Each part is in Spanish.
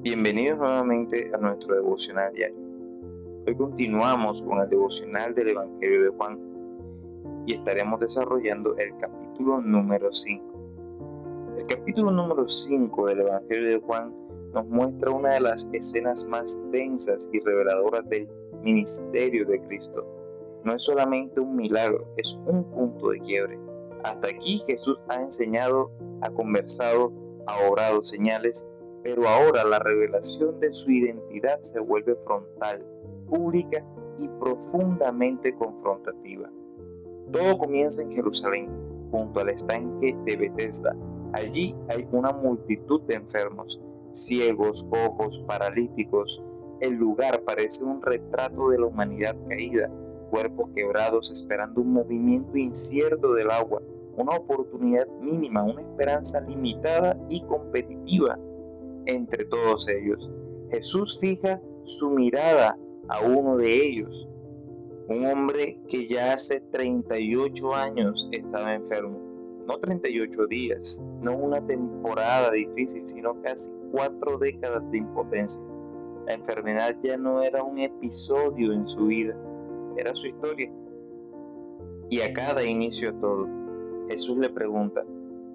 Bienvenidos nuevamente a nuestro devocional diario. Hoy continuamos con el devocional del Evangelio de Juan y estaremos desarrollando el capítulo número 5. El capítulo número 5 del Evangelio de Juan nos muestra una de las escenas más densas y reveladoras del ministerio de Cristo. No es solamente un milagro, es un punto de quiebre. Hasta aquí Jesús ha enseñado, ha conversado, ha obrado señales, pero ahora la revelación de su identidad se vuelve frontal, pública y profundamente confrontativa. Todo comienza en Jerusalén, junto al estanque de Betesda. Allí hay una multitud de enfermos, ciegos, cojos, paralíticos. El lugar parece un retrato de la humanidad caída, cuerpos quebrados esperando un movimiento incierto del agua, una oportunidad mínima, una esperanza limitada y competitiva. Entre todos ellos, Jesús fija su mirada a uno de ellos, un hombre que ya hace 38 años estaba enfermo. No 38 días, no una temporada difícil, sino casi 4 décadas de impotencia. La enfermedad ya no era un episodio en su vida, era su historia. Y a cada inicio de todo, Jesús le pregunta,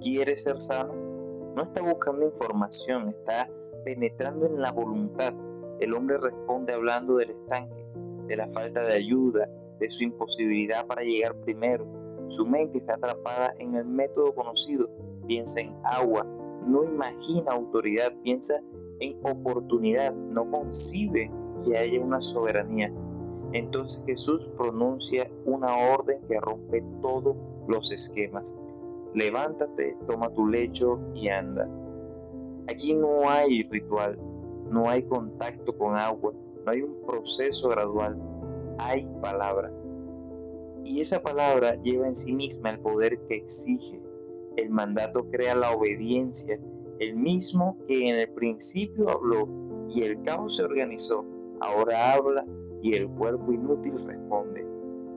¿quieres ser sano? No está buscando información, está penetrando en la voluntad. El hombre responde hablando del estanque, de la falta de ayuda, de su imposibilidad para llegar primero. Su mente está atrapada en el método conocido. Piensa en agua, no imagina autoridad, piensa en oportunidad, no concibe que haya una soberanía. Entonces Jesús pronuncia una orden que rompe todos los esquemas. Levántate, toma tu lecho y anda. Aquí no hay ritual, no hay contacto con agua, no hay un proceso gradual, hay palabra. Y esa palabra lleva en sí misma el poder que exige. El mandato crea la obediencia, el mismo que en el principio habló y el caos se organizó, ahora habla y el cuerpo inútil responde.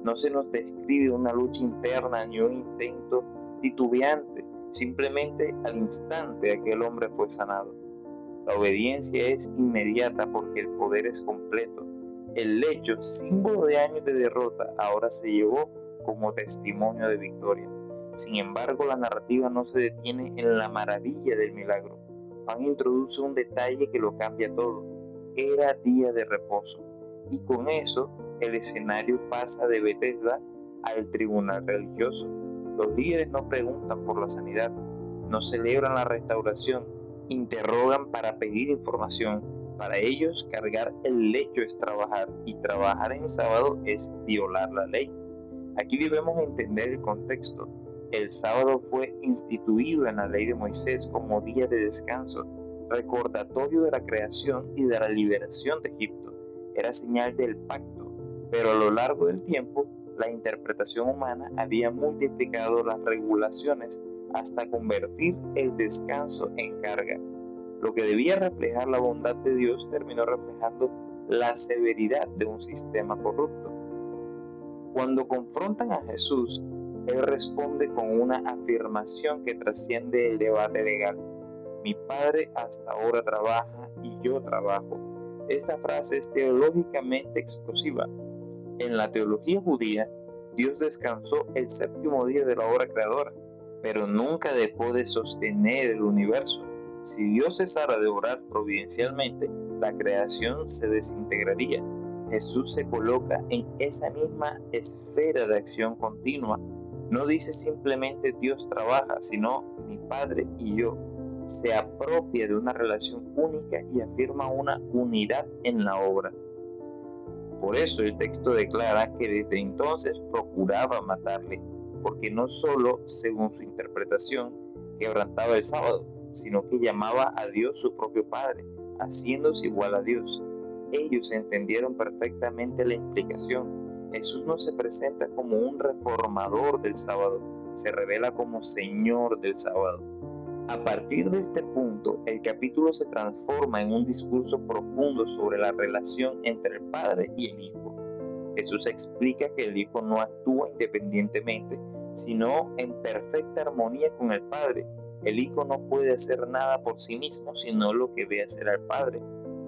No se nos describe una lucha interna ni un intento titubeante, simplemente al instante aquel hombre fue sanado. La obediencia es inmediata porque el poder es completo. El lecho, símbolo de años de derrota, ahora se llevó como testimonio de victoria. Sin embargo, la narrativa no se detiene en la maravilla del milagro. Juan introduce un detalle que lo cambia todo. Era día de reposo. Y con eso, el escenario pasa de Betesda al tribunal religioso. Los líderes no preguntan por la sanidad, no celebran la restauración, interrogan para pedir información. Para ellos, cargar el lecho es trabajar y trabajar en sábado es violar la ley. Aquí debemos entender el contexto. El sábado fue instituido en la ley de Moisés como día de descanso, recordatorio de la creación y de la liberación de Egipto. Era señal del pacto, pero a lo largo del tiempo, la interpretación humana había multiplicado las regulaciones hasta convertir el descanso en carga. Lo que debía reflejar la bondad de Dios terminó reflejando la severidad de un sistema corrupto. Cuando confrontan a Jesús, Él responde con una afirmación que trasciende el debate legal. Mi Padre hasta ahora trabaja y yo trabajo. Esta frase es teológicamente explosiva. En la teología judía, Dios descansó el séptimo día de la obra creadora, pero nunca dejó de sostener el universo. Si Dios cesara de obrar providencialmente, la creación se desintegraría. Jesús se coloca en esa misma esfera de acción continua. No dice simplemente Dios trabaja, sino mi Padre y yo. Se apropia de una relación única y afirma una unidad en la obra. Por eso el texto declara que desde entonces procuraba matarle, porque no solo, según su interpretación, quebrantaba el sábado, sino que llamaba a Dios su propio Padre, haciéndose igual a Dios. Ellos entendieron perfectamente la implicación. Jesús no se presenta como un reformador del sábado, se revela como Señor del sábado. A partir de este punto, el capítulo se transforma en un discurso profundo sobre la relación entre el Padre y el Hijo. Jesús explica que el Hijo no actúa independientemente, sino en perfecta armonía con el Padre. El Hijo no puede hacer nada por sí mismo, sino lo que ve hacer al Padre.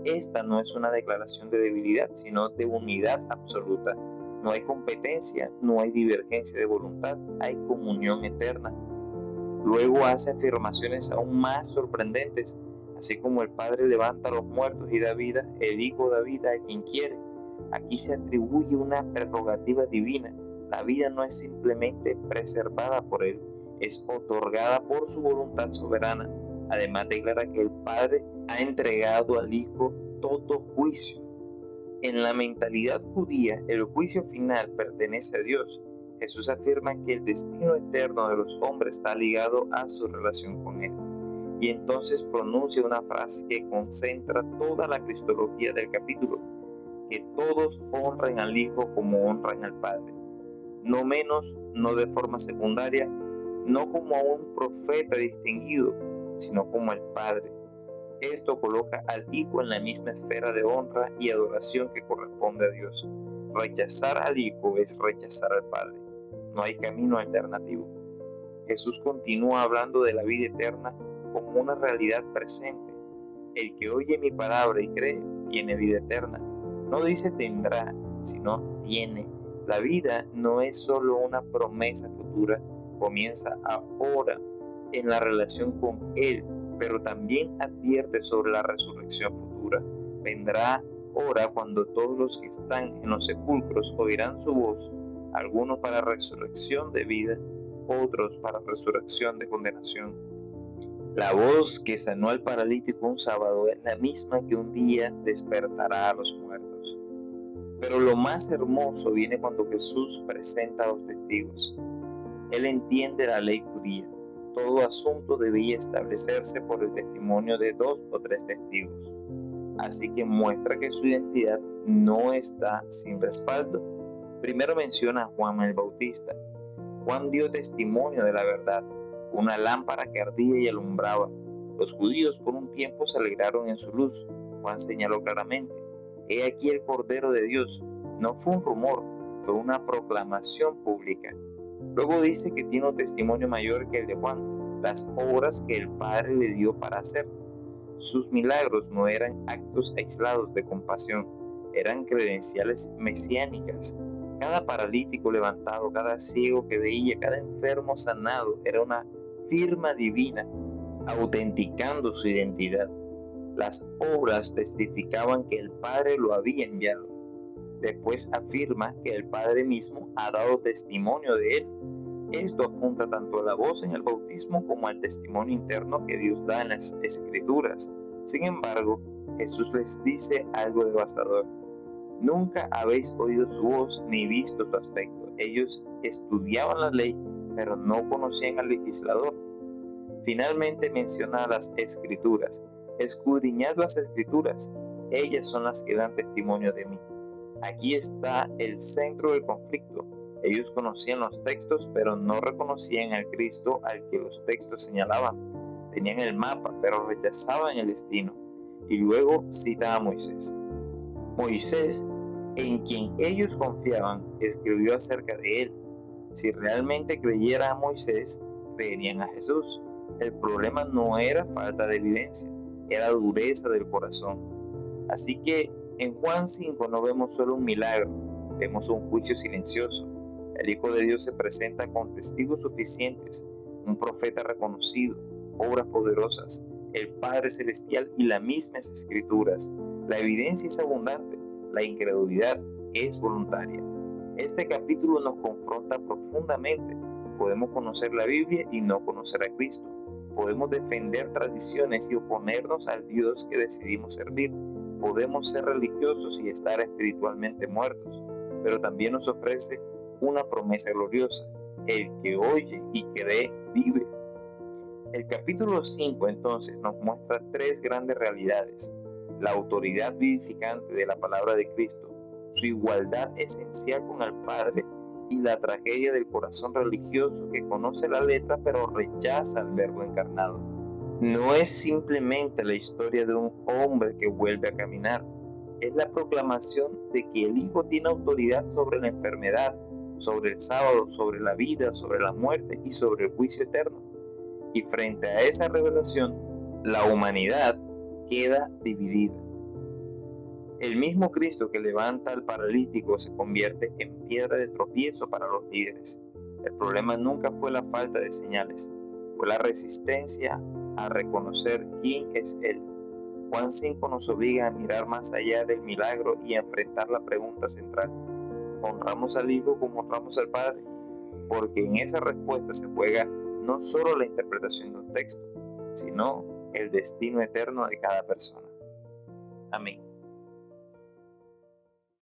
Esta no es una declaración de debilidad, sino de unidad absoluta. No hay competencia, no hay divergencia de voluntad, hay comunión eterna. Luego hace afirmaciones aún más sorprendentes. Así como el Padre levanta a los muertos y da vida, el Hijo da vida a quien quiere. Aquí se atribuye una prerrogativa divina. La vida no es simplemente preservada por Él, es otorgada por su voluntad soberana. Además declara que el Padre ha entregado al Hijo todo juicio. En la mentalidad judía, el juicio final pertenece a Dios. Jesús afirma que el destino eterno de los hombres está ligado a su relación con Él. Y entonces pronuncia una frase que concentra toda la cristología del capítulo: que todos honren al Hijo como honran al Padre. No menos, no de forma secundaria, no como a un profeta distinguido, sino como al Padre. Esto coloca al Hijo en la misma esfera de honra y adoración que corresponde a Dios. Rechazar al Hijo es rechazar al Padre. No hay camino alternativo. Jesús continúa hablando de la vida eterna como una realidad presente. El que oye mi palabra y cree, tiene vida eterna. No dice tendrá, sino tiene. La vida no es solo una promesa futura, comienza ahora en la relación con Él, pero también advierte sobre la resurrección futura. Vendrá hora cuando todos los que están en los sepulcros oirán su voz, algunos para resurrección de vida, otros para resurrección de condenación. La voz que sanó al paralítico un sábado es la misma que un día despertará a los muertos. Pero lo más hermoso viene cuando Jesús presenta a los testigos. Él entiende la ley judía. Todo asunto debía establecerse por el testimonio de 2 o 3 testigos. Así que muestra que su identidad no está sin respaldo. Primero menciona a Juan el Bautista. Juan dio testimonio de la verdad, una lámpara que ardía y alumbraba. Los judíos por un tiempo se alegraron en su luz. Juan señaló claramente: he aquí el Cordero de Dios. No fue un rumor, fue una proclamación pública. Luego dice que tiene un testimonio mayor que el de Juan, las obras que el Padre le dio para hacer. Sus milagros no eran actos aislados de compasión, eran credenciales mesiánicas. Cada paralítico levantado, cada ciego que veía, cada enfermo sanado era una firma divina, autenticando su identidad. Las obras testificaban que el Padre lo había enviado. Después afirma que el Padre mismo ha dado testimonio de él. Esto apunta tanto a la voz en el bautismo como al testimonio interno que Dios da en las Escrituras. Sin embargo, Jesús les dice algo devastador: nunca habéis oído su voz ni visto su aspecto. Ellos estudiaban la ley, pero no conocían al legislador. Finalmente menciona las Escrituras. Escudriñad las Escrituras, ellas son las que dan testimonio de mí. Aquí está el centro del conflicto. Ellos conocían los textos, pero no reconocían al Cristo al que los textos señalaban. Tenían el mapa, pero rechazaban el destino. Y luego cita a Moisés. Moisés, en quien ellos confiaban, escribió acerca de él. Si realmente creyeran a Moisés, creerían a Jesús. El problema no era falta de evidencia, era dureza del corazón. Así que en Juan 5 no vemos solo un milagro, vemos un juicio silencioso. El Hijo de Dios se presenta con testigos suficientes, un profeta reconocido, obras poderosas, el Padre Celestial y las mismas Escrituras. La evidencia es abundante, la incredulidad es voluntaria. Este capítulo nos confronta profundamente. Podemos conocer la Biblia y no conocer a Cristo. Podemos defender tradiciones y oponernos al Dios que decidimos servir. Podemos ser religiosos y estar espiritualmente muertos. Pero también nos ofrece una promesa gloriosa: el que oye y cree, vive. El capítulo 5 entonces nos muestra 3 grandes realidades: la autoridad vivificante de la palabra de Cristo, su igualdad esencial con el Padre y la tragedia del corazón religioso que conoce la letra pero rechaza al Verbo encarnado. No es simplemente la historia de un hombre que vuelve a caminar, es la proclamación de que el Hijo tiene autoridad sobre la enfermedad, sobre el sábado, sobre la vida, sobre la muerte y sobre el juicio eterno. Y frente a esa revelación, la humanidad queda dividida. El mismo Cristo que levanta al paralítico se convierte en piedra de tropiezo para los líderes. El problema nunca fue la falta de señales, fue la resistencia a reconocer quién es Él. Juan 5 nos obliga a mirar más allá del milagro y a enfrentar la pregunta central: ¿honramos al Hijo como honramos al Padre? Porque en esa respuesta se juega no solo la interpretación de un texto, sino el destino eterno de cada persona. Amén.